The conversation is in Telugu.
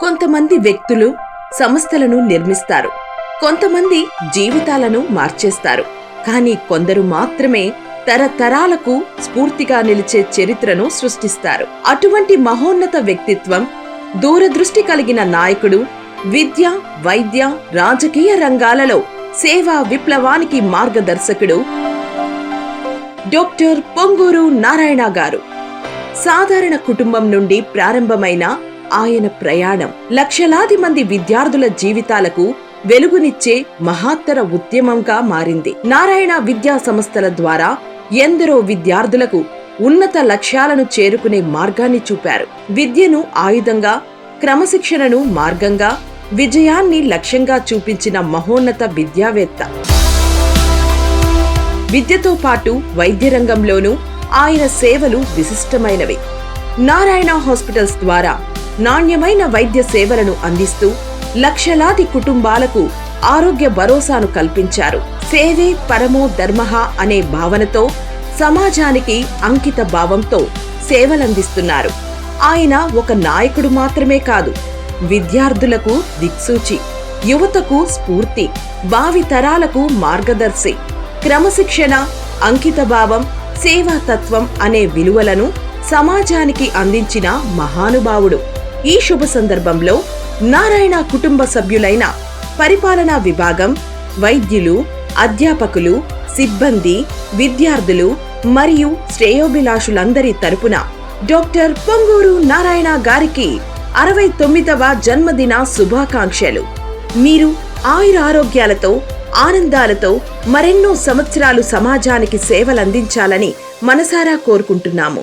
కొంతమంది వ్యక్తులు సంస్థలను నిర్మిస్తారు, కొంతమంది జీవితాలను మార్చేస్తారు. కానీ కొందరు మాత్రమే తరతరాలకు స్ఫూర్తిగా నిలిచే చరిత్రను సృష్టిస్తారు. అటువంటి మహోన్నత వ్యక్తిత్వం, దూరదృష్టి కలిగిన నాయకుడు, విద్య, వైద్య, రాజకీయ రంగాలలో సేవా విప్లవానికి మార్గదర్శకుడు డాక్టర్ పొంగూరు నారాయణ గారు. సాధారణ కుటుంబం నుండి ప్రారంభమైన ఆయన ప్రయాణం లక్షలాది మంది విద్యార్థుల జీవితాలకు వెలుగునిచ్చే మహత్తర ఉద్యమంగా మారింది. నారాయణ విద్యా సంస్థల ద్వారా ఎందరో విద్యార్థులకు ఉన్నత లక్ష్యాలను చేరుకునే మార్గాన్ని చూపారు. విద్యను ఆయుధంగా, క్రమశిక్షణను మార్గంగా, విజయాన్ని లక్ష్యంగా చూపించిన మహోన్నత విద్యావేత్త. విద్యతో పాటు వైద్య రంగంలోనూ ఆయన సేవలు విశిష్టమైనవి. నారాయణ హాస్పిటల్స్ ద్వారా నాణ్యమైన వైద్య సేవలను అందిస్తూ లక్షలాది కుటుంబాలకు ఆరోగ్య భరోసాను కల్పించారు. సేవే పరమో ధర్మః అనే భావనతో, సమాజానికి అంకిత భావంతో సేవలందిస్తున్నారు. ఆయన ఒక నాయకుడు మాత్రమే కాదు, విద్యార్థులకు దిక్సూచి, యువతకు స్ఫూర్తి, భావి తరాలకు మార్గదర్శి. క్రమశిక్షణ, అంకితభావం, సేవాతత్వం అనే విలువలను సమాజానికి అందించిన మహానుభావుడు. ఈ శుభ సందర్భంలో నారాయణ కుటుంబ సభ్యులైన పరిపాలనా విభాగం, వైద్యులు, అధ్యాపకులు, సిబ్బంది, విద్యార్థులు మరియు శ్రేయోభిలాషులందరి తరపున డాక్టర్ పొంగూరు నారాయణ గారికి 69వ జన్మదిన శుభాకాంక్షలు. మీరు ఆయురారోగ్యాలతో, ఆనందాలతో మరెన్నో సంవత్సరాలు సమాజానికి సేవలందించాలని మనసారా కోరుకుంటున్నాము.